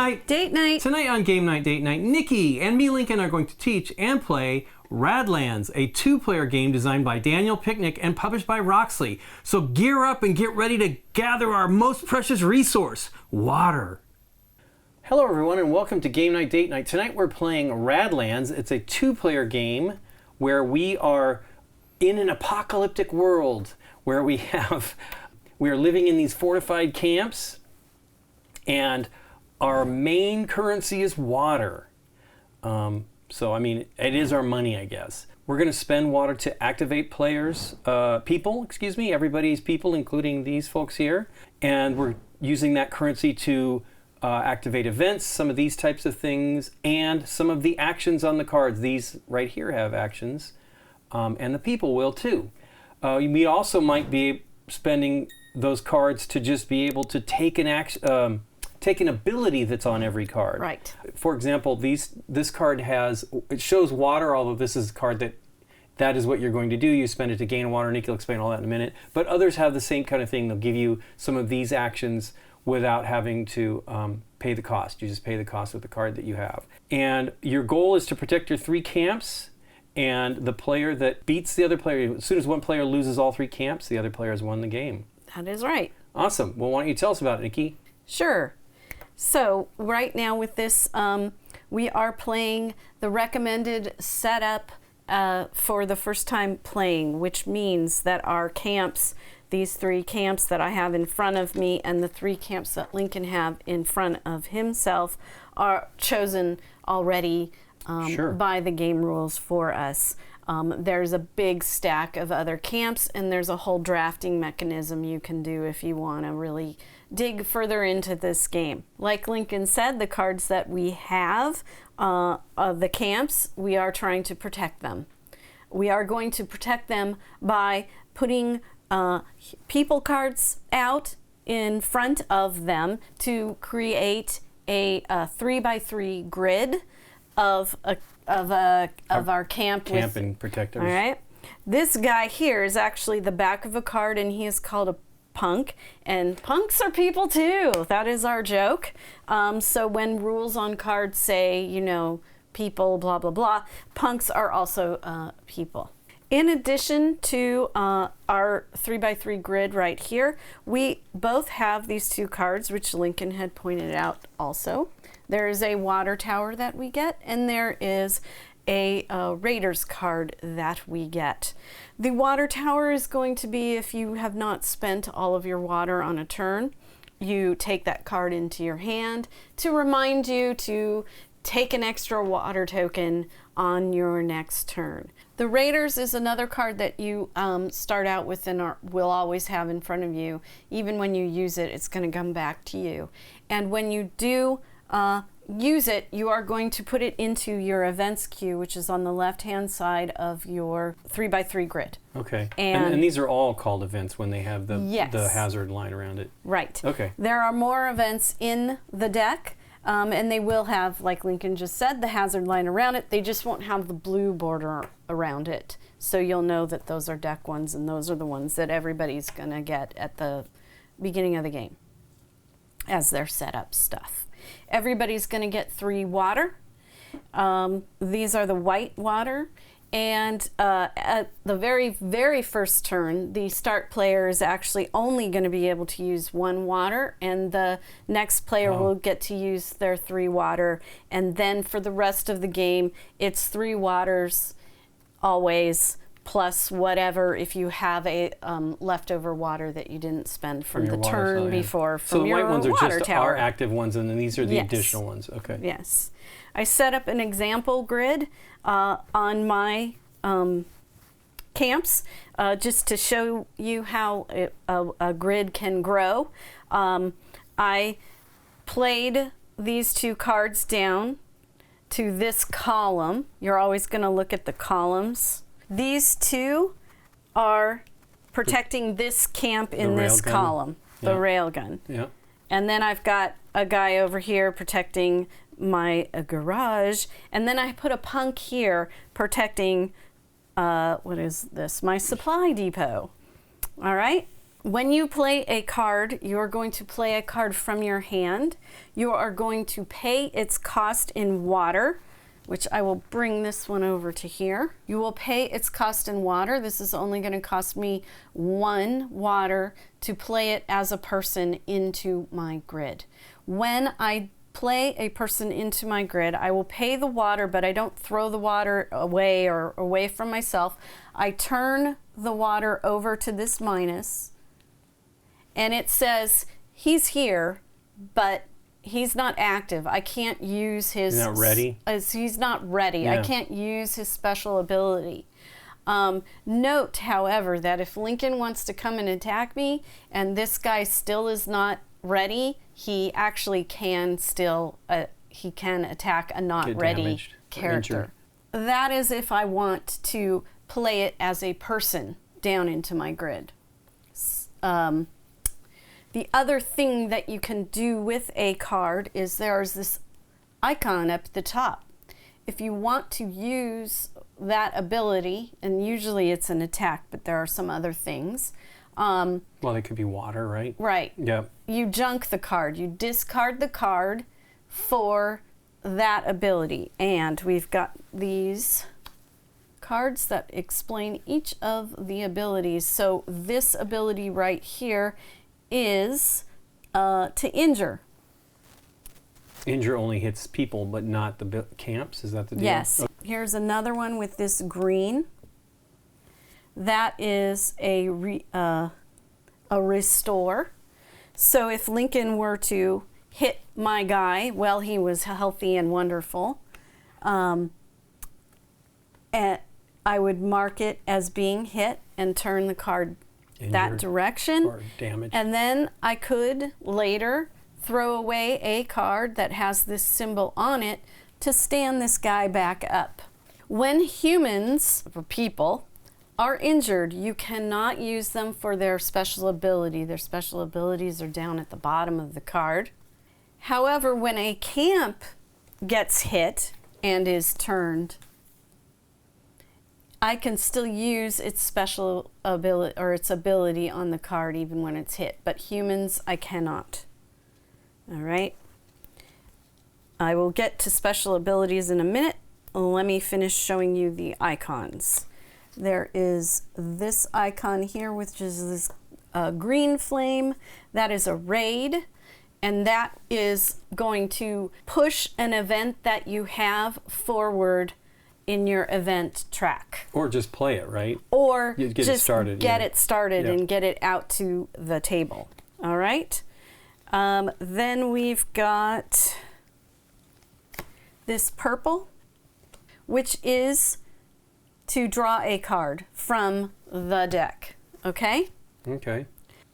night. Date night. Tonight on Game Night, Date Night, Nikki and me, Lincoln, are going to teach and play Radlands, a 2-player game designed by Daniel Piechnick and published by Roxley. So gear up and get ready to gather our most precious resource, water. Hello everyone and welcome to Game Night, Date Night. Tonight we're playing Radlands. It's a 2-player game where we are in an apocalyptic world where we are living in these fortified camps, and our main currency is water. So, I mean, it is our money, I guess. We're going to spend water to activate everybody's people, including these folks here. And we're using that currency to activate events, some of these types of things, and some of the actions on the cards. These right here have actions, and the people will too. We also might be spending those cards to just be able to take an take an ability that's on every card. Right. For example, this card it shows water, although this is a card that is what you're going to do. You spend it to gain water. Nikki will explain all that in a minute. But others have the same kind of thing. They'll give you some of these actions without having to pay the cost. You just pay the cost with the card that you have. And your goal is to protect your 3 camps, and the player that beats the other player, as soon as one player loses all 3 camps, the other player has won the game. That is right. Awesome. Well, why don't you tell us about it, Nikki? Sure. So right now with this, we are playing the recommended setup for the first time playing, which means that our camps, these 3 camps that I have in front of me and the 3 camps that Lincoln have in front of himself, are chosen already by the game rules for us. There's a big stack of other camps, and there's a whole drafting mechanism you can do if you want to really dig further into this game. Like Lincoln said, the cards that we have of the camps, we are trying to protect them. We are going to protect them by putting people cards out in front of them to create a 3x3 grid of our camp and protectors. All right. This guy here is actually the back of a card, and he is called a punk, and punks are people too. That is our joke. So when rules on cards say, you know, people, blah, blah, blah, punks are also people. In addition to our 3x3 grid right here, we both have these 2 cards, which Lincoln had pointed out also. There is a water tower that we get, and there is a Raiders card that we get. The water tower is going to be if you have not spent all of your water on a turn. You take that card into your hand to remind you to take an extra water token on your next turn. The Raiders is another card that you start out with and will always have in front of you. Even when you use it, it's going to come back to you. And when you do use it, you are going to put it into your events queue, which is on the left-hand side of your 3x3 grid. Okay. And these are all called events when they have the hazard line around it. Right. Okay. There are more events in the deck, and they will have, like Lincoln just said, the hazard line around it. They just won't have the blue border around it. So you'll know that those are deck ones, and those are the ones that everybody's going to get at the beginning of the game as their setup stuff. Everybody's going to get 3 water. These are the white water. And at the very, very first turn, the start player is actually only going to be able to use 1 water, and the next player will get to use their 3 water. And then for the rest of the game, it's 3 waters always, plus whatever if you have a leftover water that you didn't spend from the turn before from your water tower. So the white ones are just our active ones, and then these are the additional ones. Okay. Yes. I set up an example grid on my camps just to show you how a grid can grow. I played these 2 cards down to this column. You're always going to look at the columns. These 2 are protecting this camp in this column, the railgun. Yeah. And then I've got a guy over here protecting my garage, and then I put a punk here protecting, what is this? My supply depot. All right? When you play a card, you're going to play a card from your hand. You are going to pay its cost in water, which I will bring this one over to here. You will pay its cost in water. This is only going to cost me 1 water to play it as a person into my grid. When I play a person into my grid, I will pay the water, but I don't throw the water away or away from myself. I turn the water over to this minus, and it says he's here, but he's not active. I can't use his... He's not ready? He's not ready. Yeah. I can't use his special ability. Note, however, that if Lincoln wants to come and attack me, and this guy still is not ready, he actually can still, he can attack a not Get ready damaged or character. injured. That is if I want to play it as a person down into my grid. The other thing that you can do with a card is there's this icon up at the top. If you want to use that ability, and usually it's an attack, but there are some other things. Well, it could be water, right? Right. Yep. You junk the card. You discard the card for that ability. And we've got these cards that explain each of the abilities. So this ability right here is to injure. Injure only hits people, but not the camps? Is that the deal? Yes. Oh. Here's another one with this green. That is a restore. So if Lincoln were to hit my guy while he was healthy and wonderful, and I would mark it as being hit and turn the card that Injured direction. or damaged. And then I could later throw away a card that has this symbol on it to stand this guy back up. When humans, or people, are injured, you cannot use them for their special ability. Their special abilities are down at the bottom of the card. However, when a camp gets hit and is turned, I can still use its special ability or its ability on the card even when it's hit, but humans I cannot. All right. I will get to special abilities in a minute. Let me finish showing you the icons. There is this icon here, which is this green flame. That is a raid, and that is going to push an event that you have forward in your event track. Or just play it, right? Or You get just it started, get yeah. it started Yeah. and get it out to the table. All right. Then we've got this purple, which is to draw a card from the deck. Okay? Okay.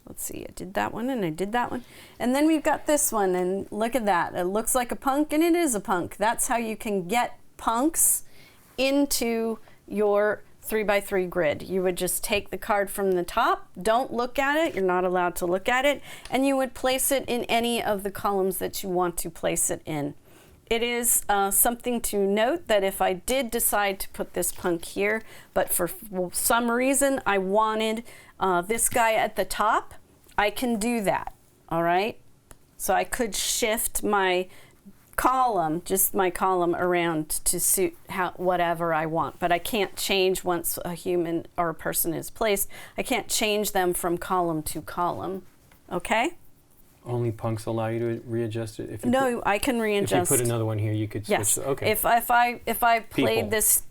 Let's see, I did that one and I did that one. And then we've got this one, and look at that. It looks like a punk, and it is a punk. That's how you can get punks into your 3x3 grid. You would just take the card from the top, don't look at it, you're not allowed to look at it, and you would place it in any of the columns that you want to place it in. It is something to note that if I did decide to put this punk here, but for some reason I wanted this guy at the top, I can do that, all right? So I could shift my column, just my column around to suit whatever I want, but I can't change once a human or a person is placed. I can't change them from column to column, okay? Only punks allow you to readjust it? If you No, I can readjust. If you put another one here, you could switch. Yes. Okay. If I played People. this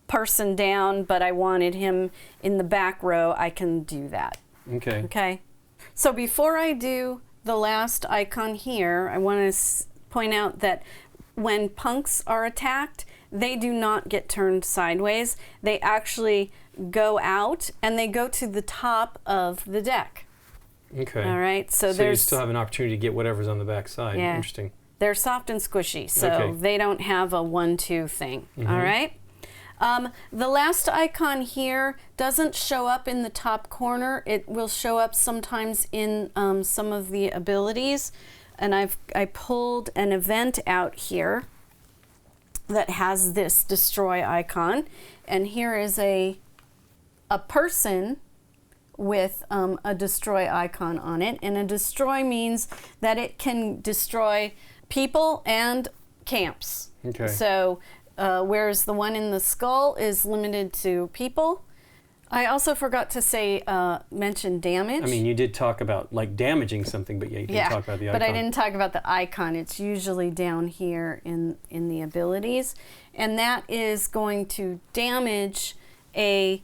person down, but I wanted him in the back row, I can do that. Okay. Okay. So before I do the last icon here, I want to point out that when punks are attacked, they do not get turned sideways. They actually go out and they go to the top of the deck. Okay. All right. So you there's still have an opportunity to get whatever's on the back side. Yeah. Interesting. They're soft and squishy, so Okay. they don't have a 1-2 thing. Mhm. All right. The last icon here doesn't show up in the top corner. It will show up sometimes in some of the abilities, and I pulled an event out here that has this destroy icon, and here is a person with a destroy icon on it. And a destroy means that it can destroy people and camps. Okay. So whereas the one in the skull is limited to people. I also forgot to say, mention damage. I mean, you did talk about like damaging something, but you didn't talk about the icon. But I didn't talk about the icon. It's usually down here in the abilities. And that is going to damage a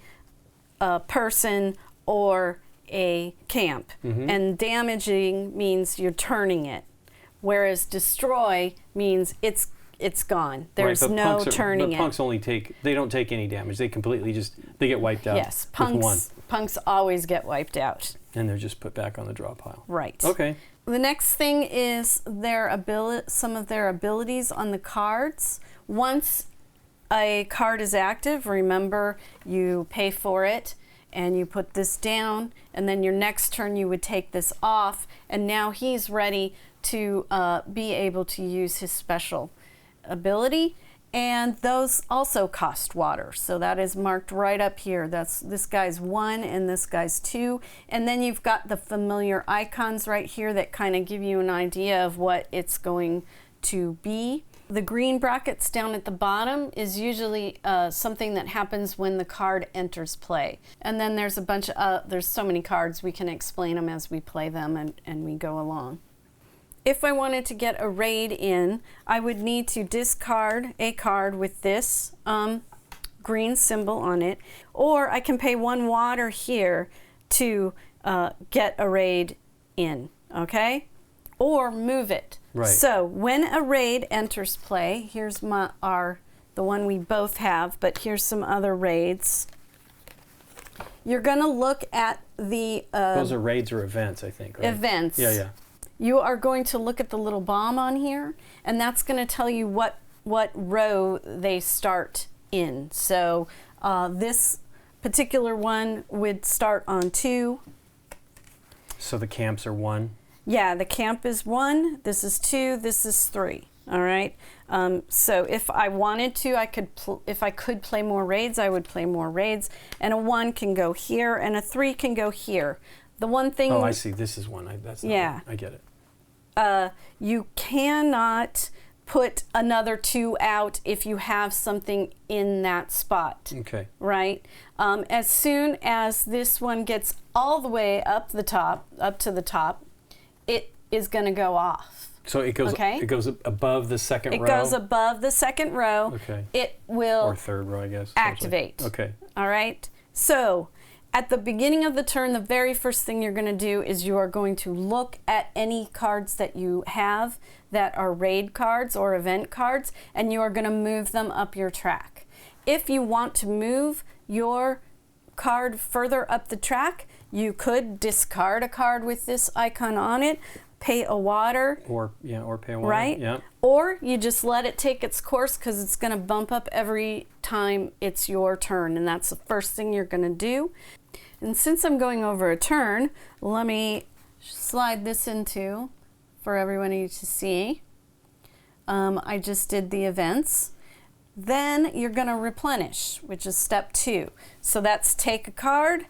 person or a camp. And damaging means you're turning it. Whereas destroy means it's gone. There's no turning it. Punks they don't take any damage. They completely they get wiped out. Yes, with one. punks always get wiped out. And they're just put back on the draw pile. Right. Okay. The next thing is some of their abilities on the cards. Once a card is active, remember you pay for it and you put this down, and then your next turn you would take this off, and now he's ready to be able to use his special ability, and those also cost water. So that is marked right up here. This guy's 1 and this guy's 2, and then you've got the familiar icons right here that kind of give you an idea of what it's going to be. The green brackets down at the bottom is usually something that happens when the card enters play. And then there's a bunch of, there's so many cards, we can explain them as we play them and we go along. If I wanted to get a raid in, I would need to discard a card with this green symbol on it, or I can pay 1 water here to get a raid in, okay? Or move it. Right. So when a raid enters play, here's the one we both have, but here's some other raids. You're gonna look at the those are raids or events, I think, right? Events. Yeah. You are going to look at the little bomb on here, and that's going to tell you what row they start in. So this particular one would start on 2. So the camps are 1? Yeah, the camp is 1, this is 2, this is 3. All right. So if I wanted to, if I could play more raids, I would play more raids. And a 1 can go here, and a 3 can go here. The one thing. Oh, I see. This is 1. That's not yeah. One. I get it. You cannot put another 2 out if you have something in that spot. Okay. Right? As soon as this one gets all the way up to the top, it is going to go off. So it goes. Okay? It goes above the second row. It goes above the second row. Okay. It will. Or third row, I guess. Activate. Okay. All right. So at the beginning of the turn, the very first thing you're going to do is you are going to look at any cards that you have that are raid cards or event cards, and you are going to move them up your track. If you want to move your card further up the track, you could discard a card with this icon on it, pay a water. Or pay a water. Right? Yeah. Or you just let it take its course, because it's going to bump up every time it's your turn, and that's the first thing you're going to do. And since I'm going over a turn, let me slide this into for everybody to see. I just did the events. Then you're going to replenish, which is step 2. So that's take a card,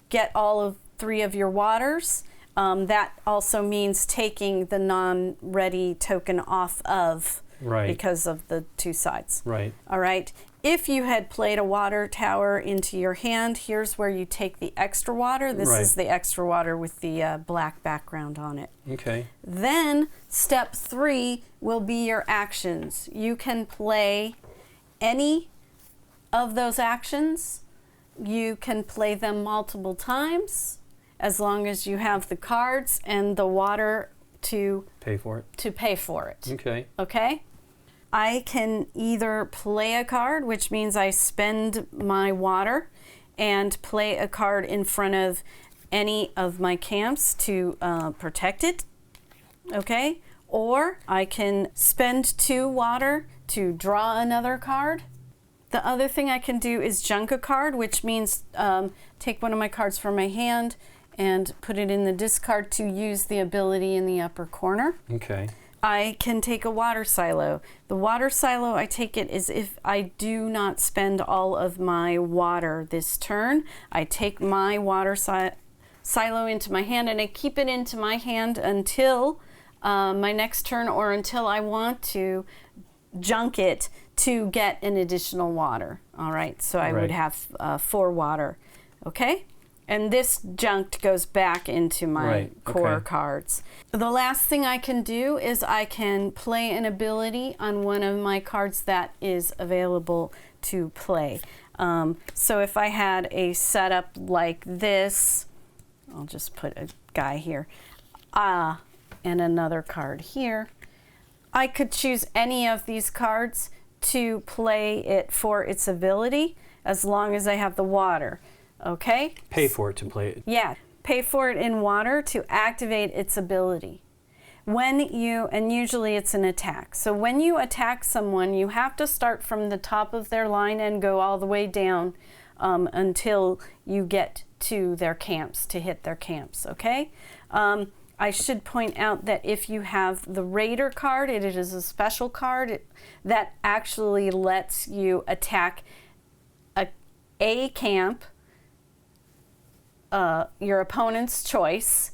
get all of 3 of your waters. That also means taking the non-ready token off of, right, because of the 2 sides. Right. All right. If you had played a water tower into your hand, here's where you take the extra water. This right. is the extra water with the black background on it. Okay. Then step 3 will be your actions. You can play any of those actions. You can play them multiple times, as long as you have the cards and the water to pay for it. Okay. Okay? I can either play a card, which means I spend my water, and play a card in front of any of my camps to protect it. Okay? Or I can spend 2 water to draw another card. The other thing I can do is junk a card, which means take one of my cards from my hand and put it in the discard to use the ability in the upper corner. Okay. I can take a water silo. The water silo, I take it is if I do not spend all of my water this turn. I take my water silo into my hand, and I keep it into my hand until my next turn, or until I want to junk it to get an additional water. All right, so I would have 4 water. Okay, and this junked goes back into my core cards. The last thing I can do is I can play an ability on one of my cards that is available to play. So if I had a setup like this, I'll just put a guy here, and another card here, I could choose any of these cards to play it for its ability, as long as I have the water. Okay? Pay for it to play it. Yeah, pay for it in water to activate its ability. And usually it's an attack. So when you attack someone, you have to start from the top of their line and go all the way down until you get to their camps, to hit their camps, okay? I should point out that if you have the Raider card, it is a special card that actually lets you attack a camp, your opponent's choice,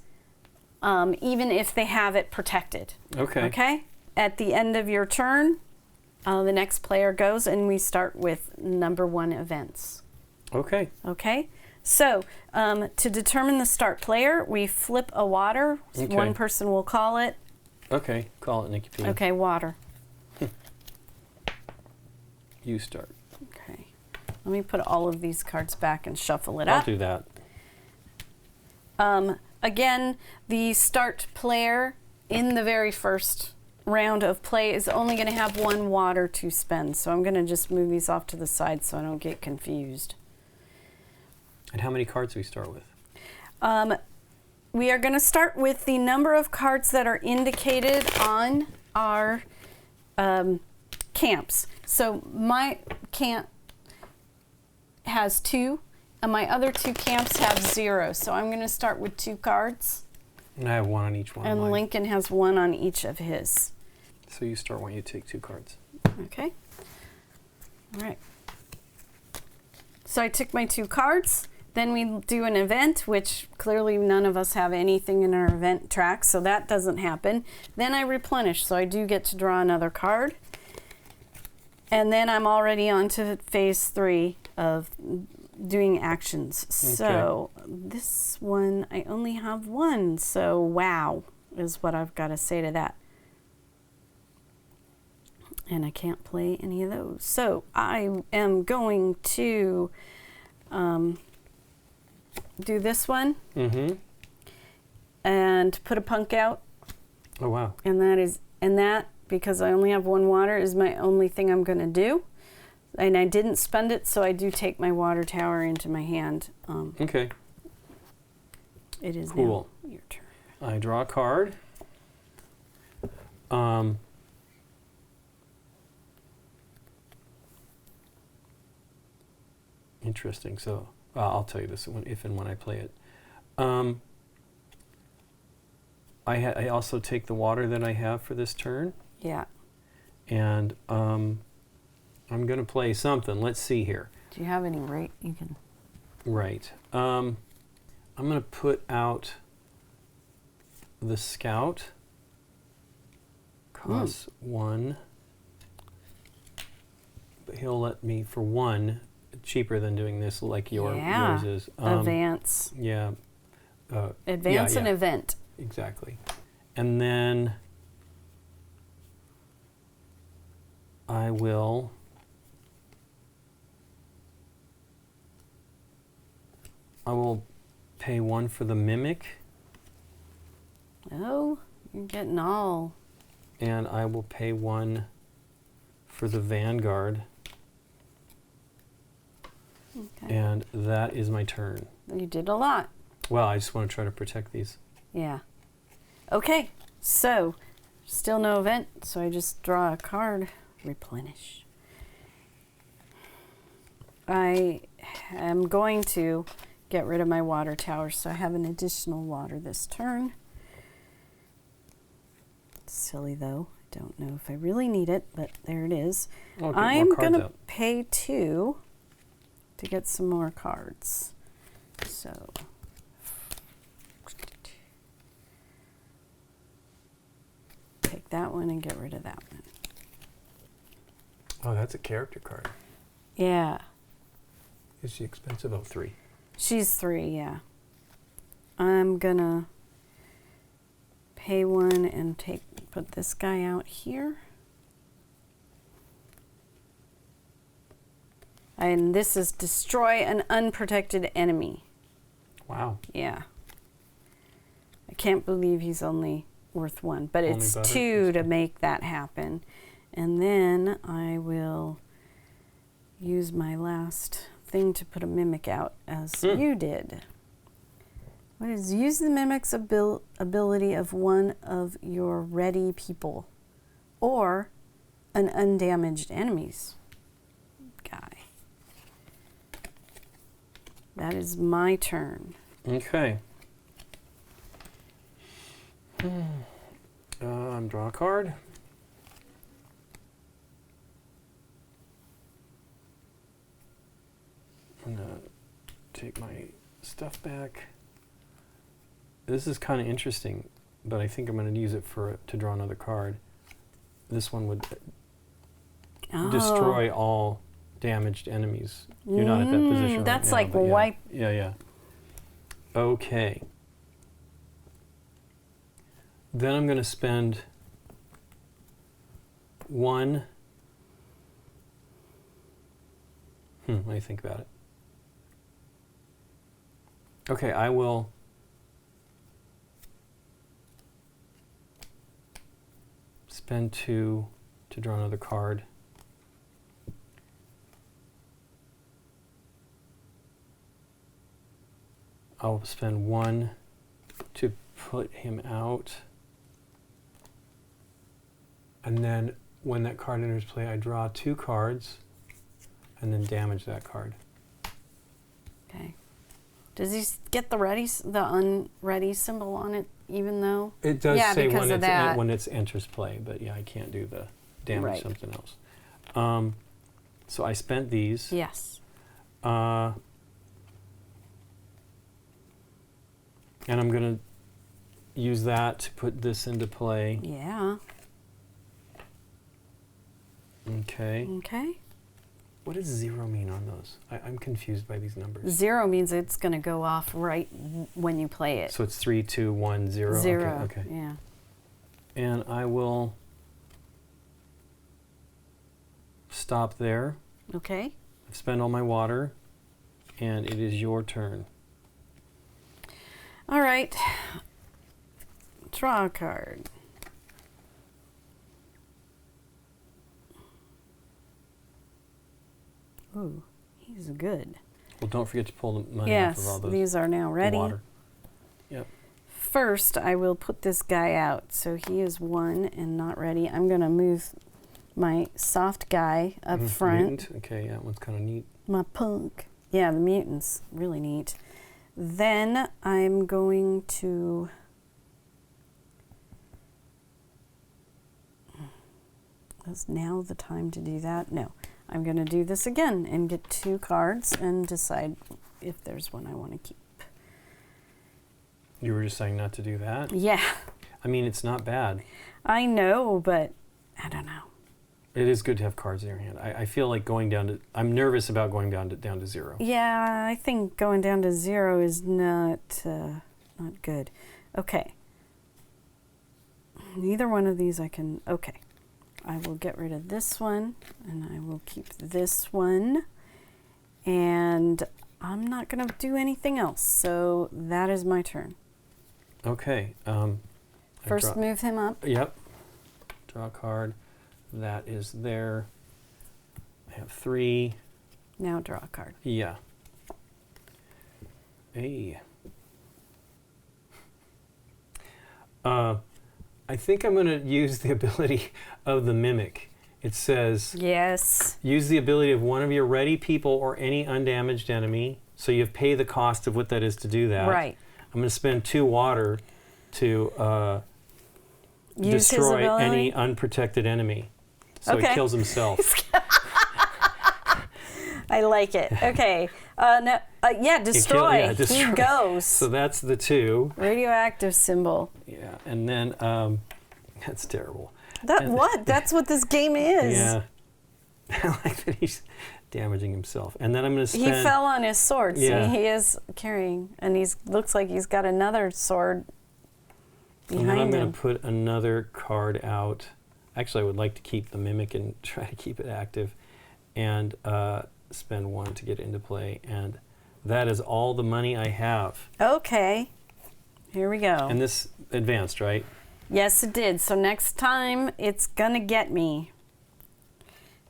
even if they have it protected. Okay. Okay? At the end of your turn, the next player goes, and we start with number 1 events. Okay. Okay? So, to determine the start player, we flip a water. Okay. One person will call it. Okay, call it, Nikki P. Okay, water. You start. Okay. Let me put all of these cards back and shuffle it I'll up. do that. Again, the start player in the very first round of play is only going to have 1 water to spend. So I'm going to just move these off to the side so I don't get confused. And how many cards do we start with? We are going to start with the number of cards that are indicated on our camps. So my camp has 2, and my other 2 camps have 0. So I'm going to start with 2 cards. And I have 1 on each one. And Lincoln has 1 on each of his. So you start when you take 2 cards. Okay. All right. So I took my 2 cards. Then we do an event, which clearly none of us have anything in our event track, so that doesn't happen. Then I replenish, so I do get to draw another card. And then I'm already on to phase 3 of doing actions. Okay. So this one, I only have 1, so wow is what I've got to say to that. And I can't play any of those. So I am going to do this one. Mm-hmm. And put a punk out. Oh, wow. And that, because I only have 1 water, is my only thing I'm going to do. And I didn't spend it, so I do take my water tower into my hand. Okay. It is cool. Now your turn. I draw a card. Interesting. So I'll tell you this if and when I play it. I also take the water that I have for this turn. Yeah. And I'm going to play something. Let's see here. Do you have any right? You can. Right. I'm going to put out the Scout. Costs 1. But he'll let me for 1. Cheaper than doing this like yours is. Advance. Yeah. Advance an event. Exactly. And then I will pay 1 for the Mimic. Oh, you're getting all. And I will pay 1 for the Vanguard. Okay. And that is my turn. You did a lot. Well, I just want to try to protect these. Yeah. Okay, so still no event, so I just draw a card, replenish. I am going to get rid of my water tower, so I have an additional water this turn. Silly though, I don't know if I really need it, but there it is. I'm going to pay 2 to get some more cards. So take that one and get rid of that one. Oh, that's a character card. Yeah. Is she expensive? Oh, 3. She's 3, yeah. I'm gonna pay 1 and put this guy out here. And this is destroy an unprotected enemy. Wow. Yeah. I can't believe he's only worth 1, but Only it's better. 2 to make that happen. And then I will use my last thing to put a mimic out as you did. What is use the mimic's ability of one of your ready people or an undamaged enemy's guy. That is my turn. Okay. Draw a card. I'm gonna take my stuff back. This is kind of interesting, but I think I'm gonna use it to draw another card. This one would destroy all damaged enemies. You're not at that position that's right now. like wipe. Yeah. Okay. Then I'm going to spend 1. Let me think about it. Okay, I will spend 2 to draw another card. I'll spend 1 to put him out. And then when that card enters play, I draw 2 cards and then damage that card. Okay. Does he get the unready symbol on it, even though? It does say because of that. when it enters play, but yeah, I can't do the damage something else. So I spent these. Yes. And I'm going to use that to put this into play. Yeah. Okay. Okay. What does 0 mean on those? I'm confused by these numbers. 0 means it's going to go off right when you play it. So it's 3, 2, 1, 0? 0. Okay. Yeah. And I will stop there. Okay. I've spent all my water, and it is your turn. All right. Draw a card. Ooh, he's good. Well, don't forget to pull the money off of all Yes, those. these are now ready. Water. Yep. First, I will put this guy out. So he is 1 and not ready. I'm going to move my soft guy up front. Mutant. Okay, yeah, that one's kind of neat. My punk. Yeah, the mutant's really neat. Then I'm going to... Is now the time to do that? No. I'm going to do this again and get 2 cards and decide if there's one I want to keep. You were just saying not to do that? Yeah. I mean, it's not bad. I know, but I don't know. It is good to have cards in your hand. I feel like going down to... I'm nervous about going down to 0. Yeah, I think going down to 0 is not good. Okay. Neither one of these I can... Okay. I will get rid of this one, and I will keep this one. And I'm not going to do anything else, so that is my turn. Okay. First, move him up. Yep. Draw a card. That is there. I have 3. Now draw a card. Yeah. Hey. I think I'm going to use the ability of the Mimic. It says, yes. Use the ability of one of your ready people or any undamaged enemy. So you pay the cost of what that is to do that. Right. I'm going to spend 2 water to Use destroy any unprotected enemy. So Okay. he kills himself. I like it. Okay. Destroy. destroy. He goes. So that's the 2. Radioactive symbol. Yeah, and then that's terrible. That's what this game is. Yeah. I like that he's damaging himself. And then I'm going to spend... He fell on his sword. Yeah. See, he is carrying, and looks like he's got another sword behind him. And then I'm going to put another card out. Actually, I would like to keep the Mimic and try to keep it active. And spend 1 to get into play. And that is all the money I have. Okay. Here we go. And this advanced, right? Yes, it did. So next time, it's going to get me.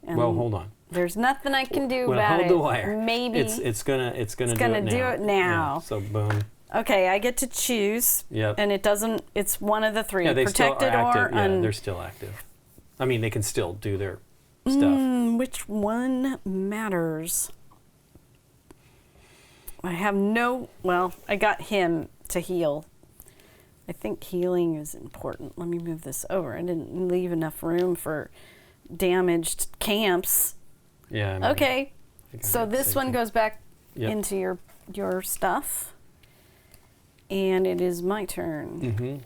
And well, hold on. There's nothing I can do well, about hold it. the wire. Maybe it's gonna do it now. Yeah, so boom. Okay, I get to choose. Yep. And it doesn't. It's one of the 3. Yeah, they protected still are active. or Yeah, they're still active. I mean, they can still do their stuff. Which one matters? I have no. Well, I got him to heal. I think healing is important. Let me move this over. I didn't leave enough room for damaged camps. Yeah. I mean, Okay. So this one goes back Yep. into your stuff. And it is my turn. Mm-hmm.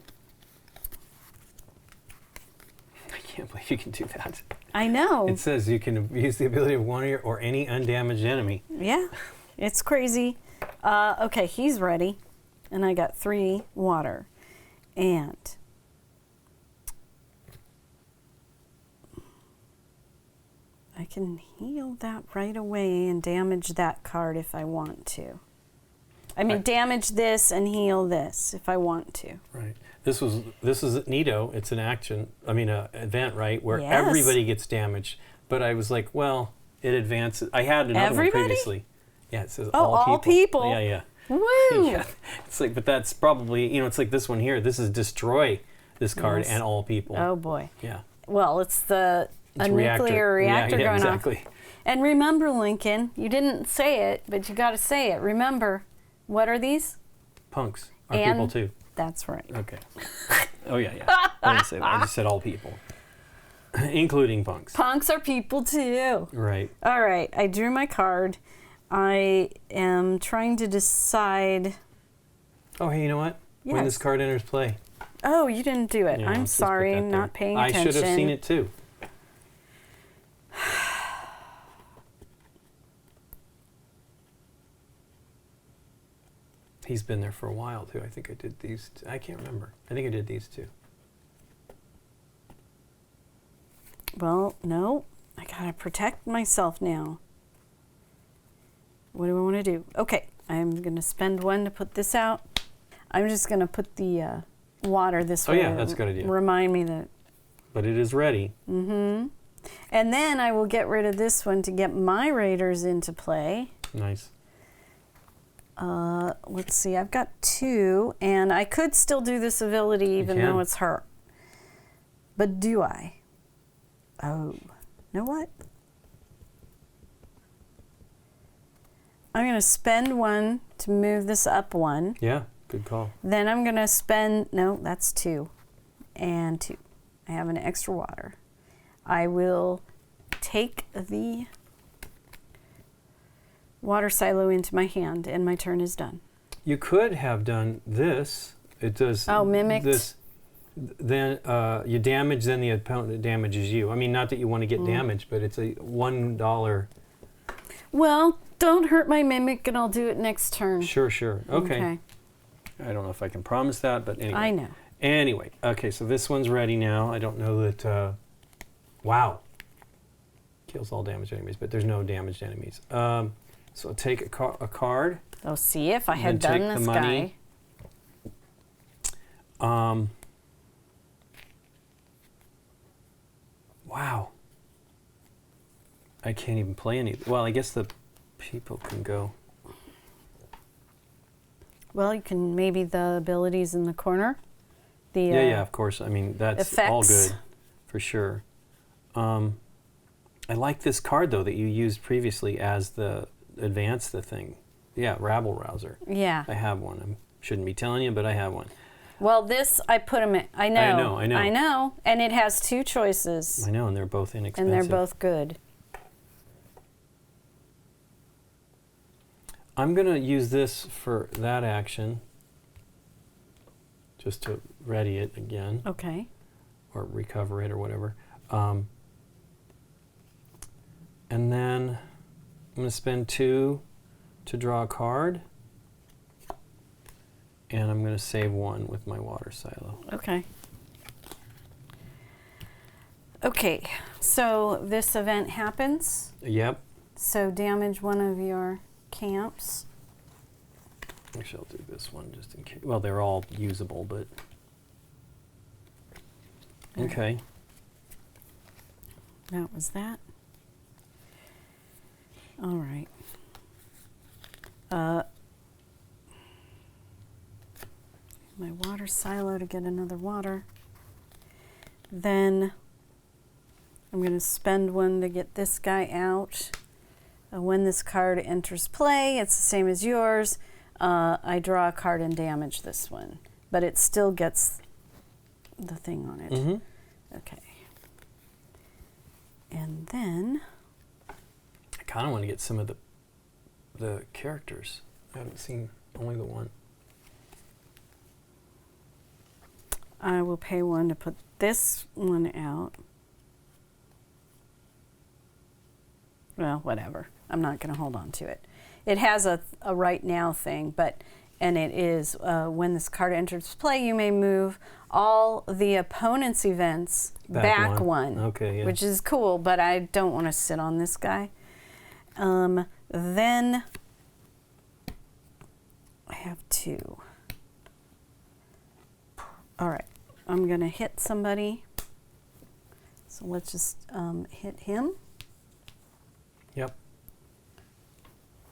I can't believe you can do that. I know. It says you can use the ability of one or any undamaged enemy. Yeah. It's crazy. Okay, he's ready. And I got 3 water. And I can heal that right away and damage that card if I want to. I mean, Right. damage this and heal this if I want to. Right. This is neato. It's an action. I mean, an event, right, where Yes. everybody gets damaged. But I was like, well, it advances. I had another Everybody? one previously. Yeah, it says Oh, all people. people. Yeah. Woo! Yeah. It's like, but that's probably, it's like this one here. This is destroy this card Yes. and all people. Oh boy. Yeah. Well, it's a It's nuclear reactor yeah, going exactly. off. And remember, Lincoln, you didn't say it, but you got to say it. Remember, what are these? Punks are And- people too. That's right. Okay. Oh yeah. I didn't say that. I just said all people, including punks. Punks are people too. Right. All right, I drew my card. I am trying to decide. Oh, hey, you know what? When Yes. this card enters play. Oh, you didn't do it. Yeah, I'm let's just put sorry, that there. not paying I attention. should have seen it too. He's been there for a while too. I think I did these. I can't remember. I think I did these too. Well, no, I gotta protect myself now. What do I want to do? Okay, I'm gonna spend 1 to put this out. I'm just gonna put the water this way. yeah, that's a good idea. Remind me that. But it is ready. Mm-hmm. And then I will get rid of this one to get my raiders into play. Nice. Let's see, I've got 2, and I could still do this ability even can. though it's her. But do I? Oh, you know what? I'm going to spend 1 to move this up 1. Yeah, good call. Then I'm going to spend, no, that's 2. And 2. I have an extra water. I will take the water silo into my hand, and my turn is done. You could have done this. It does. Oh, mimicked. This. Then you damage, then the opponent damages you. I mean, not that you want to get damaged, but it's a $1. Well, don't hurt my mimic, and I'll do it next turn. Sure. Okay. Okay. I don't know if I can promise that, but anyway. I know. Anyway, okay, so this one's ready now. I don't know that. Wow. Kills all damaged enemies, but there's no damaged enemies. So I'll take a card. Oh, see if I had then done take this the money. guy. Wow. I can't even play any. Well, I guess the people can go. Well, you can maybe the abilities in the corner. The Yeah, of course. I mean, that's all effects. good, for sure. I like this card, though, that you used previously as the advance the thing. Yeah, Rabble Rouser. Yeah. I have one. I shouldn't be telling you, but I have one. Well, this I put them in. I know. I know. And it has 2 choices. I know, and they're both inexpensive. And they're both good. I'm going to use this for that action, just to ready it again. Okay. or recover it or whatever. And then I'm going to spend 2 to draw a card. And I'm going to save 1 with my water silo. Okay. Okay, so this event happens. Yep. So damage one of your camps. Actually, I'll do this one just in case. Well, they're all usable, but... Okay. That was that. All right. My water silo to get another water. Then I'm going to spend 1 to get this guy out. When this card enters play, it's the same as yours. I draw a card and damage this one, but it still gets the thing on it. Mm-hmm. Okay. And then I kind of want to get some of the characters. I haven't seen only the one. I will pay 1 to put this one out. Well, whatever. I'm not going to hold on to it. It has a right now thing, and it is when this card enters play, you may move all the opponent's events back one. Okay, yeah. Which is cool, but I don't want to sit on this guy. Then I have 2. All right, I'm going to hit somebody. So let's just hit him. Yep.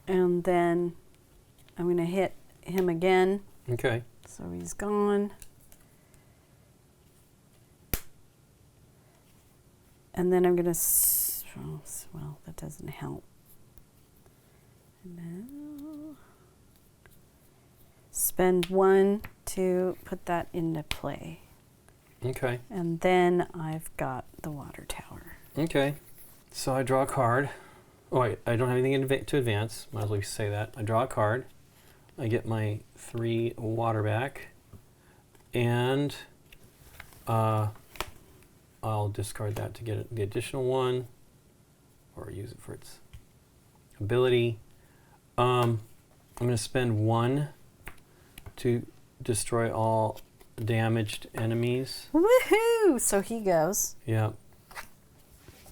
And then I'm going to hit him again. Okay. So he's gone. And then I'm going to, well, that doesn't help. And then spend 1 to put that into play. Okay. And then I've got the water tower. Okay. So I draw a card. Oh, wait, I don't have anything to advance. Might as well say that. I draw a card. I get my 3 water back. And I'll discard that to get the additional 1. Or use it for its ability. I'm going to spend 1 to destroy all damaged enemies. Woohoo! So he goes. Yeah.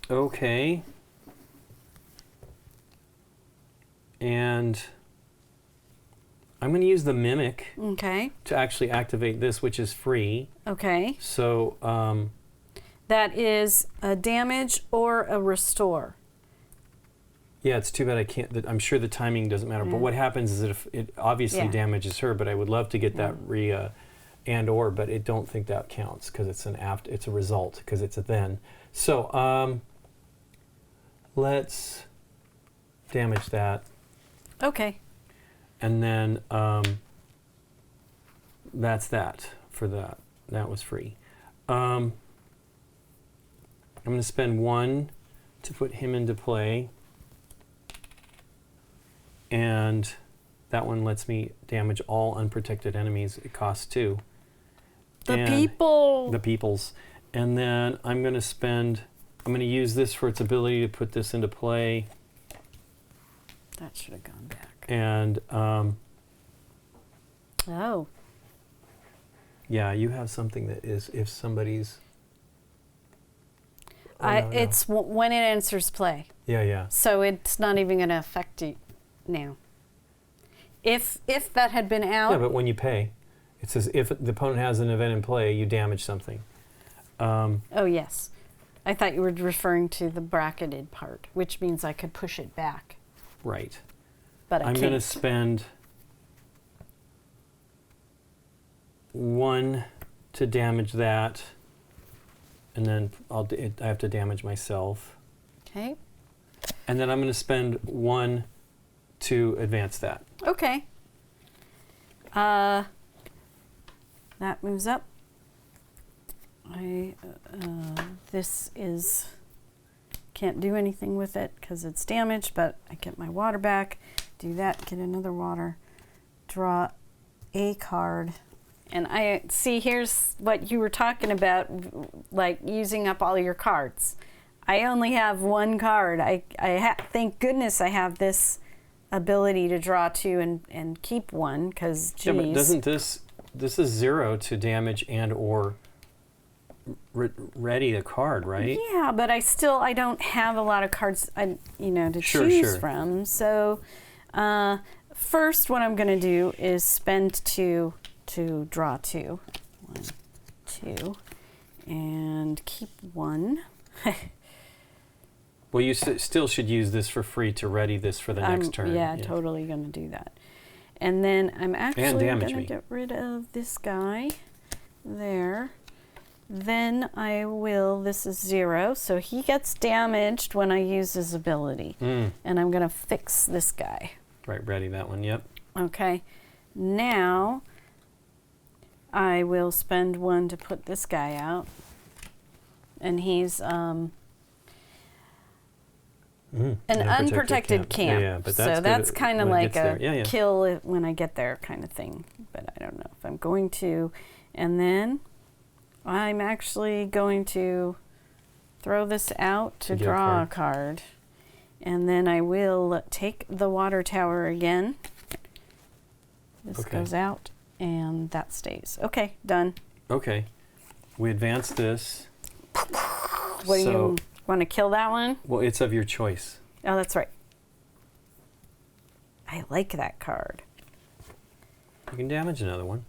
Okay. And I'm going to use the Mimic Okay. to actually activate this, which is free. Okay. So, That is a damage or a restore. yeah, it's too bad I can't. I'm sure the timing doesn't matter. Yeah. But what happens is that if it obviously Yeah. damages her, but I would love to get that and/or, but I don't think that counts because it's it's a result because it's a then. So, let's damage that. Okay. And then that's that for that. That was free. I'm going to spend 1 to put him into play. And that one lets me damage all unprotected enemies. It costs 2. The people. The peoples. And then I'm going to use this for its ability to put this into play. That should have gone back. And Oh. yeah, you have something that is if somebody's. It's when it enters play. Yeah, yeah. So it's not even going to affect you now. If that had been out. Yeah, but when you pay, it says if the opponent has an event in play, you damage something. Oh, yes. I thought you were referring to the bracketed part, which means I could push it back. Right. But I I'm can't. going to spend 1 to damage that, and then I have to damage myself. Okay. And then I'm going to spend 1 to advance that. Okay. That moves up. This is can't do anything with it because it's damaged, but I get my water back. Do that, get another water, draw a card, And I see, here's what you were talking about, like using up all your cards. I only have one card. Thank goodness I have this ability to draw 2 and keep 1, because geez. Yeah, but doesn't this is 0 to damage and or ready a card, right? Yeah, but I don't have a lot of cards, to Sure, choose sure. from. So first, what I'm going to do is spend 2 to draw 2. 1, 2, and keep 1. Well, you still should use this for free to ready this for the next turn. Yeah, totally going to do that. And then I'm actually going to get rid of this guy there. Then I will, this is 0, so he gets damaged when I use his ability. And I'm going to fix this guy. Right, ready that one, yep. Okay, now I will spend 1 to put this guy out. And he's an unprotected camp. Yeah, but so that's kind of like a kill it when I get there kind of thing. But I don't know if I'm going to. And then I'm actually going to throw this out to draw a card. And then I will take the water tower again. This goes out, and that stays. Okay, done. Okay. We advance this. What do you want to kill that one? Well, it's of your choice. Oh, that's right. I like that card. You can damage another one.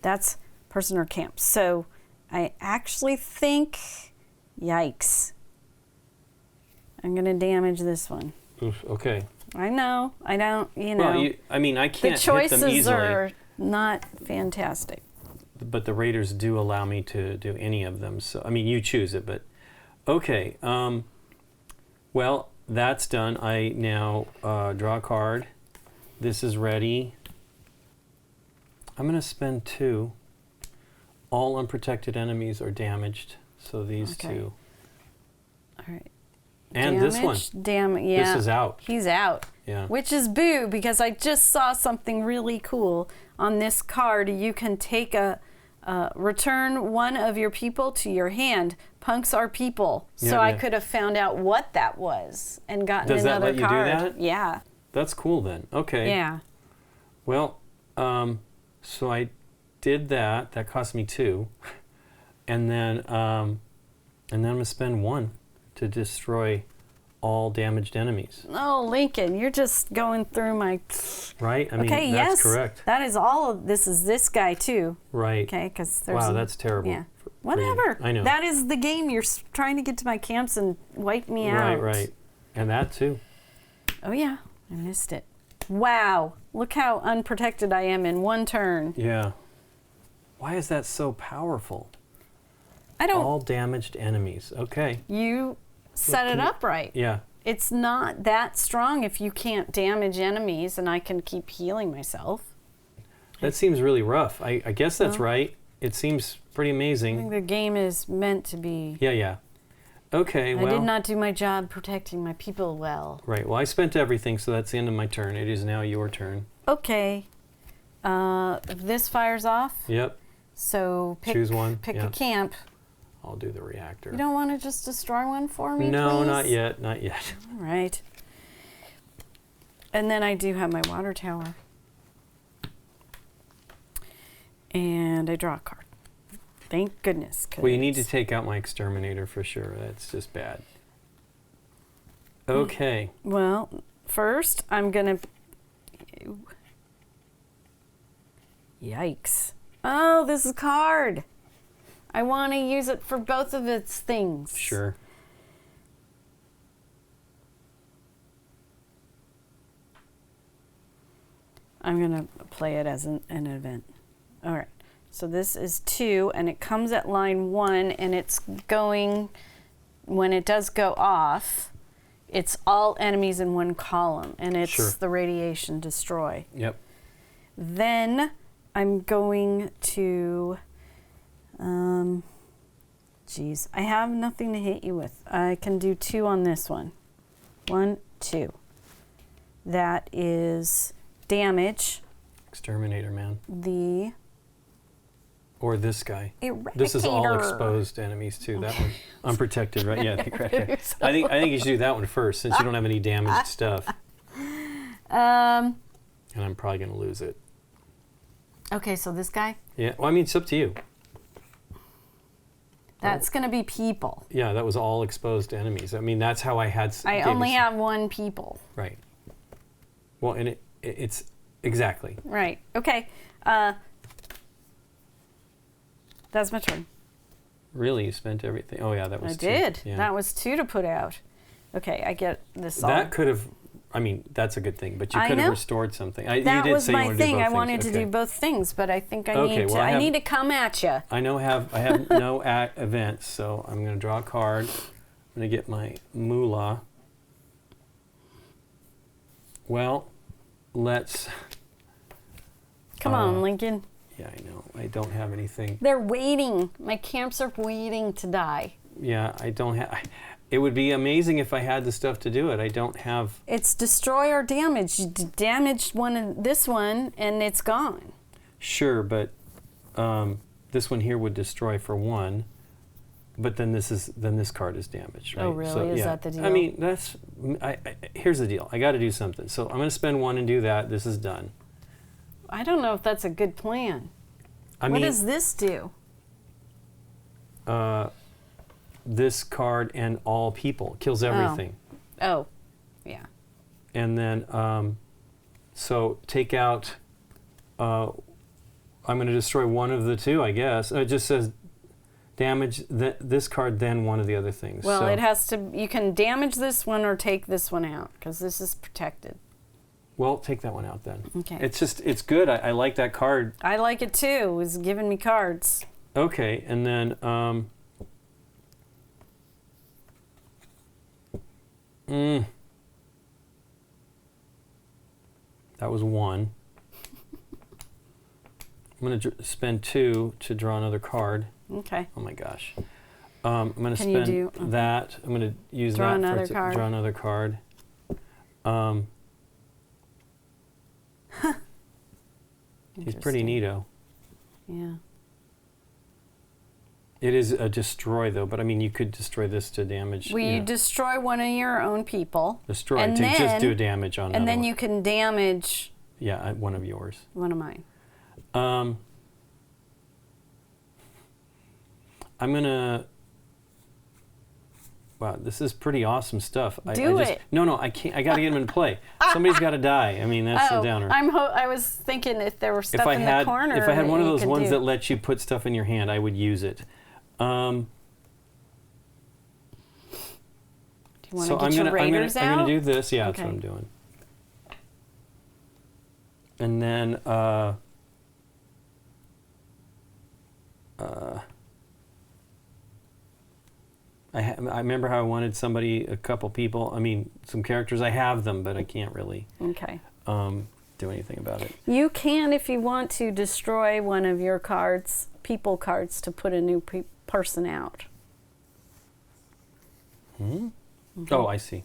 That's prisoner camp. So I actually think, yikes. I'm going to damage this one. Oof, okay. I know. I don't, Well, I can't hit them easily. The choices are not fantastic. But the raiders do allow me to do any of them. So, you choose it, but okay. Well, that's done. I now draw a card. This is ready. I'm going to spend 2. All unprotected enemies are damaged. So these 2. All right. And this one. Yeah. This is out. He's out. Yeah. Which is boo, because I just saw something really cool on this card. You can take return 1 of your people to your hand. Punks are people. So I could have found out what that was and gotten another card. Does that let you do that? Yeah. That's cool then. Okay. Yeah. Well, so I did that. That cost me 2. And then I'm going to spend 1 to destroy all damaged enemies. Oh, Lincoln, you're just going through my... Right? Okay, that's correct. That is all of this. Is this guy too? Right. Okay, because there's... Wow, that's terrible. Yeah. Whatever. I know. That is the game. You're trying to get to my camps and wipe me out. Right. And that too. Oh, yeah. I missed it. Wow. Look how unprotected I am in 1 turn. Yeah. Why is that so powerful? I don't... All damaged enemies. Okay. You set it up right. Yeah. It's not that strong if you can't damage enemies, and I can keep healing myself. That seems really rough. I guess that's right. It seems pretty amazing. I think the game is meant to be... Yeah. Okay, I did not do my job protecting my people well. Right. Well, I spent everything, so that's the end of my turn. It is now your turn. Okay. This fires off. Yep. So choose one. Pick a camp. I'll do the reactor. You don't want to just destroy one for me, No, please? not yet. Not yet. All right. And then I do have my water tower. And I draw a card. Thank goodness. Well, you need to take out my exterminator for sure. That's just bad. Okay. Well, first I'm going to... Yikes. Oh, this is a card. I want to use it for both of its things. Sure. I'm going to play it as an event. All right. So this is 2, and it comes at line 1, and it's going, when it does go off, it's all enemies in 1 column, and it's the radiation destroy. Yep. Then I'm going to, geez, I have nothing to hit you with. I can do 2 on this one. 1, 2. That is damage. Exterminator, man. The Or this guy. Eradicator. This is all exposed enemies too. That one, unprotected, right? Yeah, the Eradicator. I think you should do that one first, since you don't have any damaged stuff. And I'm probably gonna lose it. Okay, so this guy. Yeah. Well, I mean, it's up to you. That's gonna be people. Yeah, that was all exposed enemies. I mean, that's how I had. I only have one people. Right. Well, and it's exactly. Right. Okay. That's my turn. Really, you spent everything? Oh yeah, that was. I two. did. Yeah. That was 2 to put out. Okay, I get this. That could have. I mean, that's a good thing, but you could have restored something. That you did was say my you wanted thing. To do both I wanted things. to do both things, but I think I Okay, need to come at you. I have no events, so I'm going to draw a card. I'm going to get my moolah. Well, let's. Come on, Lincoln. Yeah, I know. I don't have anything. They're waiting. My camps are waiting to die. Yeah, I don't have. It would be amazing if I had the stuff to do it. I don't have. It's destroy or damage. You damaged this one, and it's gone. Sure, but this one here would destroy for 1, but then this card is damaged, right? Oh, really? So, is yeah. that the deal? I mean, here's the deal. I got to do something. So I'm going to spend 1 and do that. This is done. I don't know if that's a good plan. What does this do? This card and all people kills everything. Oh, yeah. And then, so take out. I'm going to destroy one of the 2, I guess. It just says damage this card, then one of the other things. Well, so, it has to. You can damage this one or take this one out because this is protected. Well, take that one out then. Okay. It's good. I like that card. I like it too. It's giving me cards. Okay, and then that was 1. I'm going to spend 2 to draw another card. Okay. Oh my gosh. I'm going to spend that. I'm going to use draw that another for card. Draw another card. He's pretty neato. Yeah. It is a destroy though, but I mean you could destroy this to damage. Well, you destroy one of your own people. Destroy to just do damage on. And then one. you can damage. Yeah, one of yours. One of mine. I'm gonna. Wow, this is pretty awesome stuff. Do it. No, I can't. I got to get him in play. Somebody's got to die. I mean, that's the downer. I was thinking if there were stuff in the corner. If I had one of those ones that lets you put stuff in your hand, I would use it. Do you want to get your raiders out? I'm going to do this. Yeah, that's what I'm doing. And then I remember how I wanted a couple people. I mean, some characters. I have them, but I can't really do anything about it. You can, if you want to, destroy one of your cards, people cards, to put a new person out. Oh, I see.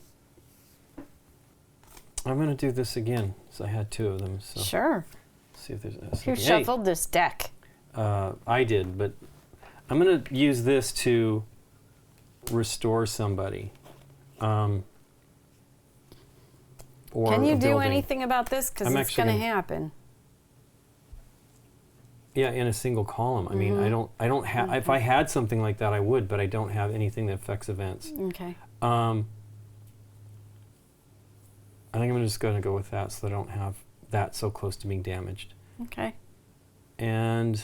I'm going to do this again. So I had 2 of them. So sure. See if there's. Who shuffled this deck? I did, but I'm going to use this to restore somebody. Or can you do anything about this? Because it's going to happen. Yeah, in a single column. I mean, I don't have. If I had something like that, I would, but I don't have anything that affects events. Okay. I think I'm just going to go with that, so that I don't have that so close to being damaged. Okay. And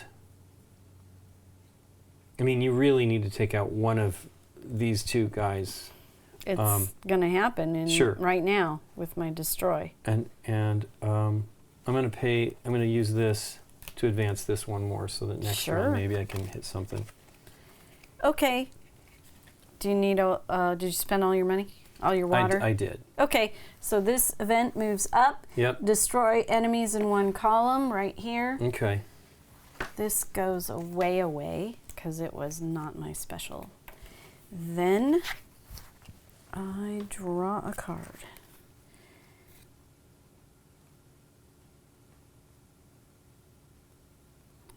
I mean, you really need to take out one of these 2 guys. It's going to happen right now with my destroy. And I'm going to use this to advance this one more, so that next round maybe I can hit something. Okay. Do you need did you spend all your money? All your water? I did. Okay, so this event moves up. Yep. Destroy enemies in one column right here. Okay. This goes away, because it was not my special. Then I draw a card.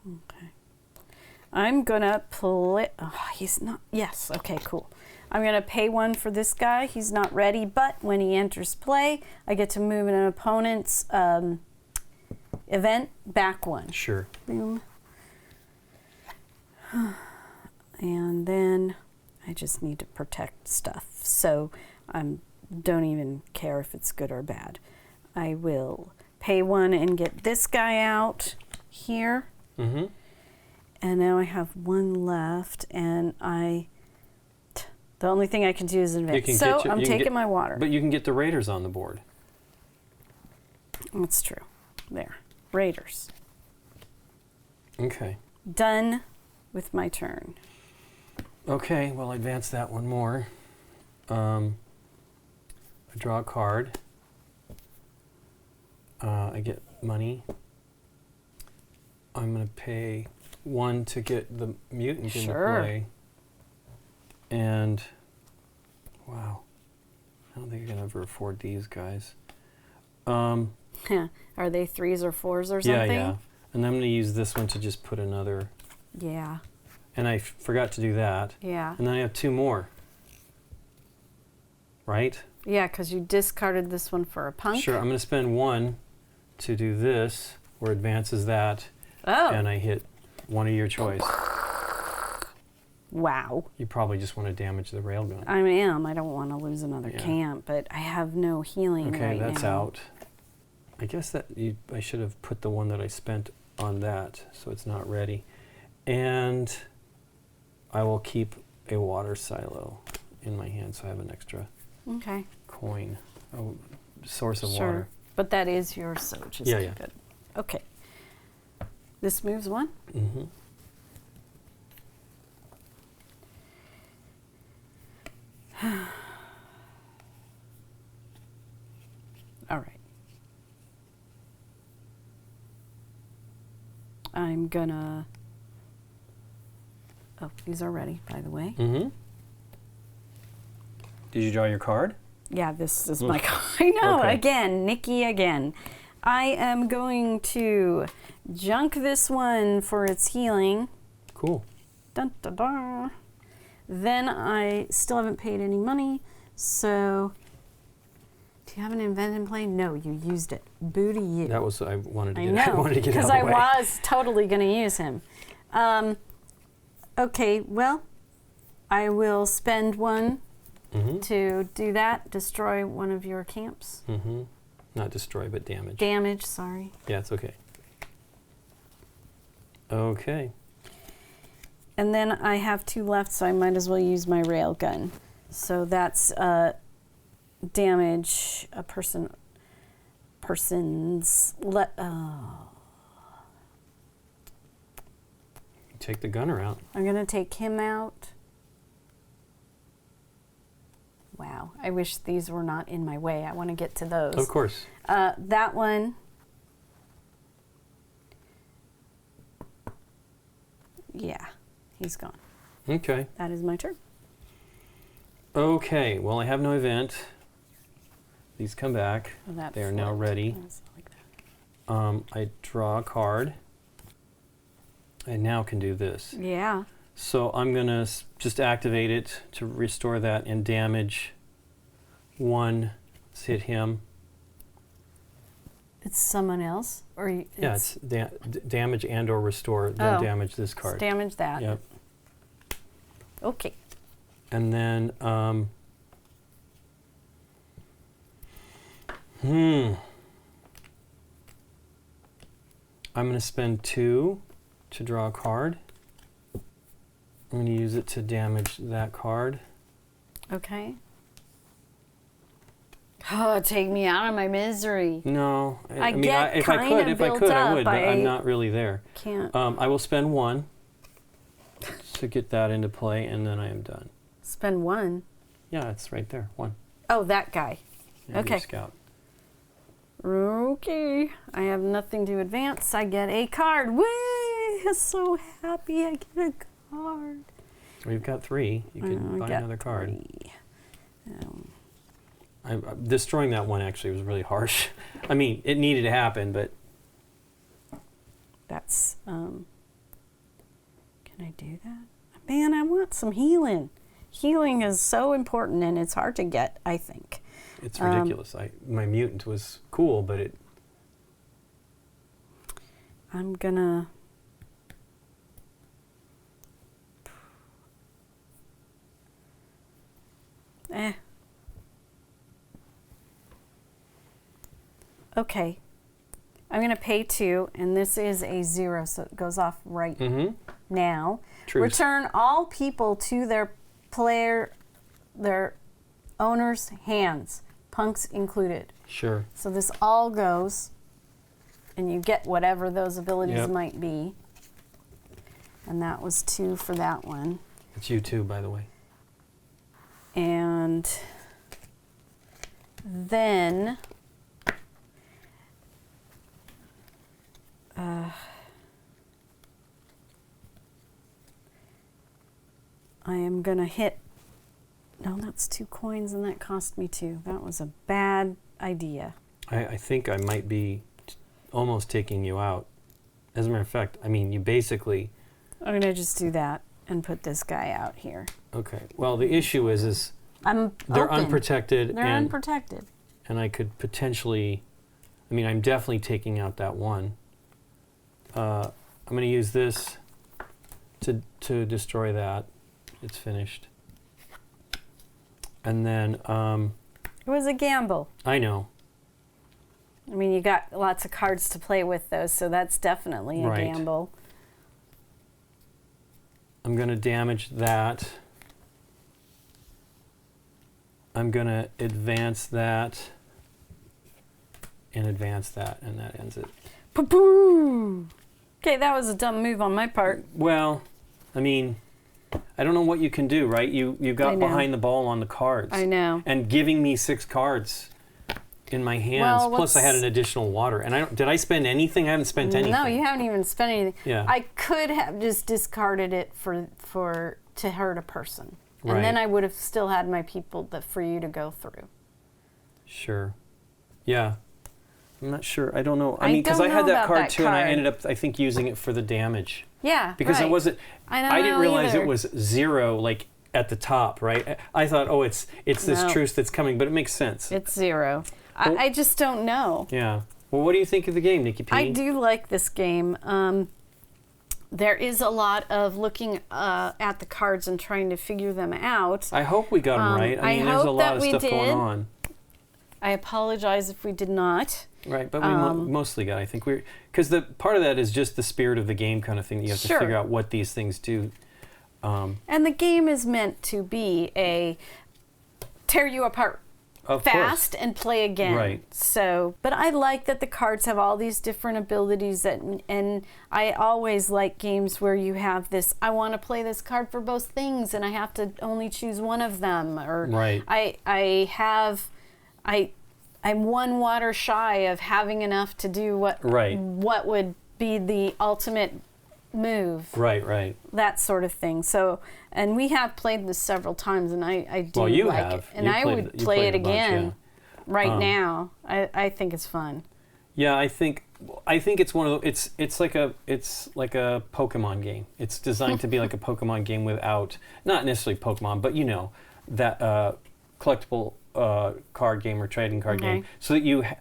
Okay. I'm gonna play. Oh, he's not. Yes. Okay. Cool. I'm gonna pay 1 for this guy. He's not ready, but when he enters play, I get to move an opponent's event back 1. Sure. Boom. And then I just need to protect stuff, so I don't even care if it's good or bad. I will pay 1 and get this guy out here. Mm-hmm. And now I have 1 left, and the only thing I can do is advance. So I'm taking my water. But you can get the Raiders on the board. That's true. There. Raiders. Okay. Done with my turn. Okay, well, I advance that 1 more. I draw a card. I get money. I'm going to pay 1 to get the mutant into play. And, wow, I don't think I can ever afford these guys. Are they 3s or 4s or something? Yeah. And I'm going to use this one to just put another. Yeah. And I forgot to do that. Yeah. And then I have 2 more. Right? Yeah, because you discarded this one for a punk. Sure, I'm going to spend 1 to do this, where advances that. Oh. And I hit one of your choice. Wow. You probably just want to damage the railgun. I am. I don't want to lose another camp, but I have no healing right now. Okay, that's out. I guess that I should have put the one that I spent on that, so it's not ready. And I will keep a water silo in my hand, so I have an extra coin, a source of water. But that is yours, so which is good. Okay. This moves 1? Mm-hmm. All right. I'm gonna... Oh, these are ready, by the way. Mm-hmm. Did you draw your card? Yeah, this is my card. I know, again, Nikki again. I am going to junk this one for its healing. Cool. Dun, dun, dun. Then I still haven't paid any money, so... Do you have an event in play? No, you used it. Boo to you. That was I wanted to get. I I wanted to get out of because the I way. was totally going to use him. Okay, well, I will spend 1 to do that. Destroy one of your camps. Mm-hmm. Not destroy, but damage. Damage. Sorry. Yeah, it's okay. Okay. And then I have 2 left, so I might as well use my rail gun. So that's damage a person's Take the gunner out. I'm gonna take him out. Wow, I wish these were not in my way. I want to get to those. Of course. That one. Yeah, he's gone. Okay. That is my turn. Okay, well, I have no event. These come back. Well, they are now ready. Like that. I draw a card. I now can do this. Yeah. So I'm going to just activate it to restore that and damage 1. Let's hit him. It's someone else? Or It's damage and or restore, then damage this card. Damage that. Yep. Okay. And then, I'm going to spend 2 to draw a card. I'm going to use it to damage that card. Okay. Oh, take me out of my misery. No, I mean, get if I could, I would, but I'm not really there. Can't. I will spend 1 to get that into play, and then I am done. Spend 1? Yeah, it's right there. 1. Oh, that guy. Yeah, okay. Scout. Okay. I have nothing to advance. I get a card. Woo! I'm so happy I get a card. We've got 3. You can buy another card. 3. Destroying that one actually was really harsh. I mean, it needed to happen, but... That's Can I do that? Man, I want some healing. Healing is so important, and it's hard to get, I think. It's ridiculous. My mutant was cool, but it... I'm gonna... Okay. I'm gonna pay 2, and this is a 0, so it goes off right now. Truth. Return all people to their owner's hands, punks included. Sure. So this all goes, and you get whatever those abilities might be. And that was 2 for that one. It's you too, by the way. And then I am gonna hit. No, that's 2 coins, and that cost me 2. That was a bad idea. I think I might be almost taking you out. As a matter of fact, I mean, you basically... I'm gonna just do that and put this guy out here. Okay. Well, the issue is they're open. Unprotected. They're unprotected. And I could potentially... I mean, I'm definitely taking out that one. I'm going to use this to destroy that. It's finished. And then... it was a gamble. I know. I mean, you got lots of cards to play with, though, so that's definitely a gamble. I'm going to damage that. I'm going to advance that. And advance that, and that ends it. Poo-poo! Okay, that was a dumb move on my part. Well, I mean, I don't know what you can do, right? You got behind the ball on the cards. I know. And giving me 6 cards in my hands, plus I had an additional water. And did I spend anything? I haven't spent anything. No, you haven't even spent anything. Yeah. I could have just discarded it to hurt a person. And then I would have still had my people for you to go through. Sure. Yeah. I'm not sure. I don't know. I mean, because I had that card too, and I ended up, I think, using it for the damage. Yeah, because it wasn't. I didn't realize it was 0, like at the top, right? I thought, oh, it's this truce that's coming, but it makes sense. It's 0. Well, I just don't know. Yeah. Well, what do you think of the game, Nikki P? I do like this game. There is a lot of looking at the cards and trying to figure them out. I hope we got them right. I mean, there's a lot of stuff going on. I apologize if we did not. Right, but we mostly got, I think, because the part of that is just the spirit of the game kind of thing. That you have to figure out what these things do. And the game is meant to be a tear you apart fast and play again. Right. So, but I like that the cards have all these different abilities and I always like games where you have this, I want to play this card for both things and I have to only choose one of them. Or I'm 1 water shy of having enough to do what would be the ultimate move. Right. That sort of thing. So, and we have played this several times, and I do like it. And I would play it again right now. I think it's fun. Yeah, I think it's one of the, it's like a Pokemon game. It's designed to be like a Pokemon game without, not necessarily Pokemon, but you know, that collectible card game or trading card game, so that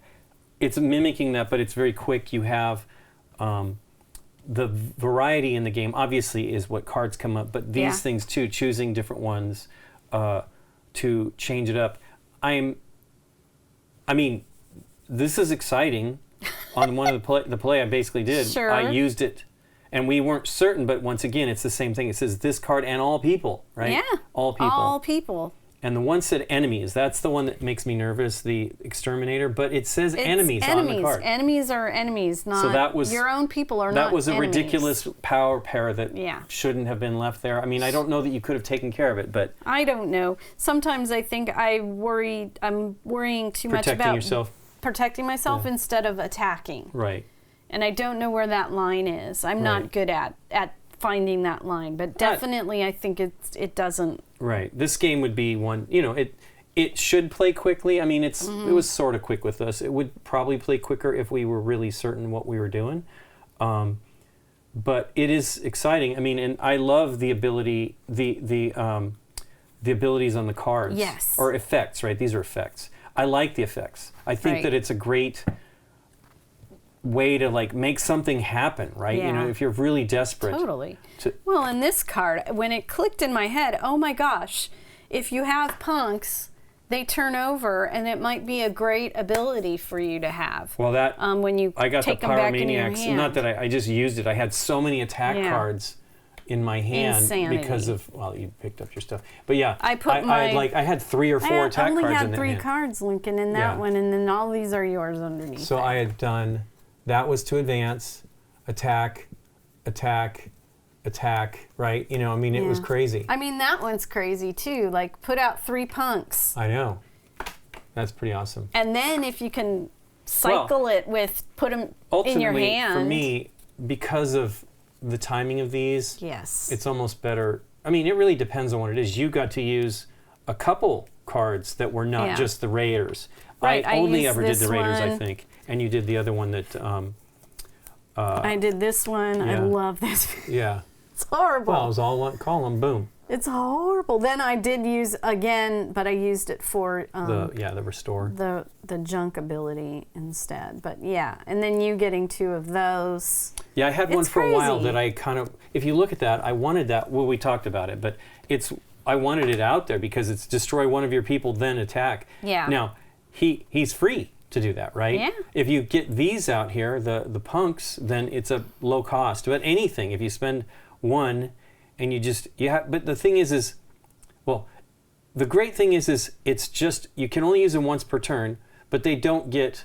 it's mimicking that, but it's very quick. You have the variety in the game obviously is what cards come up, but these things too, choosing different ones to change it up. I mean, this is exciting. On one of the play I basically did, I used it, and we weren't certain, but once again, it's the same thing. It says this card and all people, right? Yeah, all people. All people. And the one said enemies. That's the one that makes me nervous, the exterminator. But it says enemies on the card. Enemies are enemies, not so that was, your own people are not That was a enemies. ridiculous power pair that shouldn't have been left there. I mean, I don't know that you could have taken care of it, but... I don't know. Sometimes I think I'm worrying too much about... Protecting myself instead of attacking. Right. And I don't know where that line is. I'm not good at finding that line, but definitely I think it doesn't. Right. This game would be one, you know, it should play quickly. I mean, it was sort of quick with us. It would probably play quicker if we were really certain what we were doing. but it is exciting. I mean, and I love the ability, the abilities on the cards. Yes. Or effects, right? These are effects. I like the effects. I think that it's a great way to like make something happen, right? Yeah. You know, if you're really desperate. Totally. Well, in this card, when it clicked in my head, oh my gosh, if you have punks, they turn over, and it might be a great ability for you to have. Well, that when you I got take the them back in your Pyromaniacs. hand. Not that I just used it. I had so many attack cards in my hand Insanity. because of, well, you picked up your stuff. But yeah, I had 3 or 4 attack cards in that I only had hand. 3 cards, Lincoln, in that one, and then all these are yours underneath. So I had done, that was to advance, attack, attack, attack, right? You know, I mean, it was crazy. I mean, that one's crazy too. Like, put out 3 punks. I know. That's pretty awesome. And then if you can cycle it with, put them in your hand. For me, because of the timing of these, it's almost better. I mean, it really depends on what it is. You got to use a couple cards that were not just the Raiders. Right, I only used ever did the Raiders, one. I think. And you did the other one that... I did this one. I love this. Yeah. It's horrible. Well, it was all one column, boom. It's horrible. Then I did use again, but I used it for the restore. The junk ability instead. But yeah, and then you getting 2 of those. Yeah, I had one for crazy. a while that I kind of, if you look at that, I wanted that, well, we talked about it, but I wanted it out there because it's destroy one of your people, then attack. Yeah. Now, he's free to do that, right? Yeah. If you get these out here, the punks, then it's a low cost. But anything, if you spend 1 and but the thing is, well, the great thing is it's just, you can only use them once per turn, but they don't get,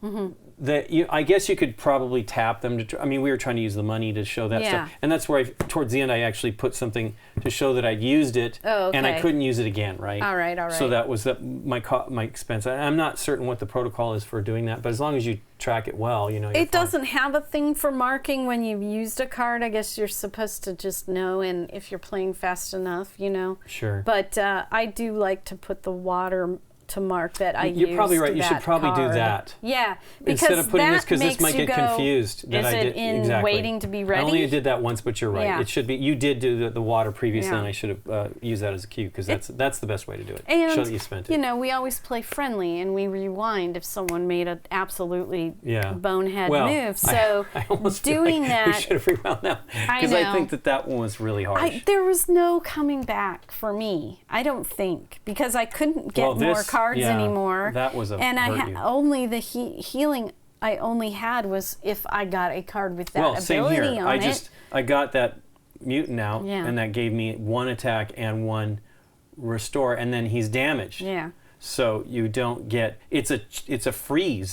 I guess you could probably tap them I mean, we were trying to use the money to show that stuff. And that's where towards the end, I actually put something to show that I'd used it, and I couldn't use it again, right? All right. So that was my expense. I'm not certain what the protocol is for doing that, but as long as you track it well, you know, it doesn't have a thing for marking when you've used a card. I guess you're supposed to just know, and if you're playing fast enough, you know. Sure. But I do like to put the water to mark that I used. You're probably right. You should that probably do card. that. Yeah, because instead of putting this, because this might get confused. That is I it did in exactly. waiting to be ready? I only did that once, but you're right. Yeah. It should be. You did do the water previously, and I should have used that as a cue because that's the best way to do it. And show that you spent it. You know, we always play friendly, and we rewind if someone made an absolutely bonehead move. So I almost doing feel like that, we should have rewound that because I think that one was really harsh. There was no coming back for me. I don't think, because I couldn't get more cards anymore. That was only the healing I only had was if I got a card with that ability same here. on it. I got that mutant out, and that gave me 1 attack and 1 restore, and then he's damaged. Yeah. So you don't get it's a free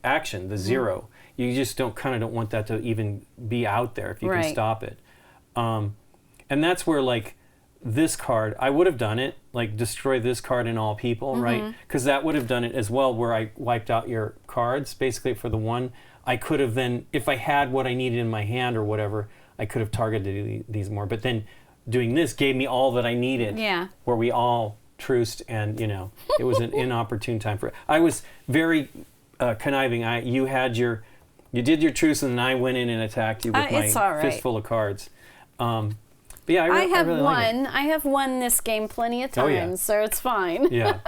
action, the 0. You just don't want that to even be out there if you can stop it. And that's where like this card, I would have done it, like destroy this card in all people, right? Because that would have done it as well, where I wiped out your cards, basically for the 1. I could have then, if I had what I needed in my hand or whatever, I could have targeted these more. But then doing this gave me all that I needed, where we all truced, and, you know, it was an inopportune time for it. I was very conniving. You did your truce, and then I went in and attacked you with my fistful of cards. But yeah, I really like it. I have won this game plenty of times, so it's fine. Yeah.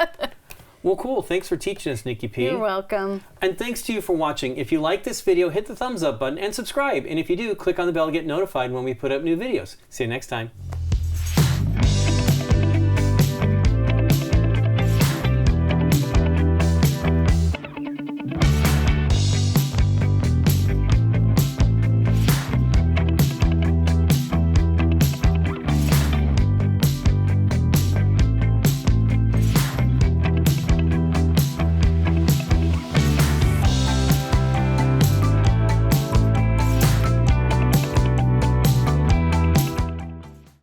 Well, cool. Thanks for teaching us, Nikki P. You're welcome. And thanks to you for watching. If you like this video, hit the thumbs up button and subscribe. And if you do, click on the bell to get notified when we put up new videos. See you next time.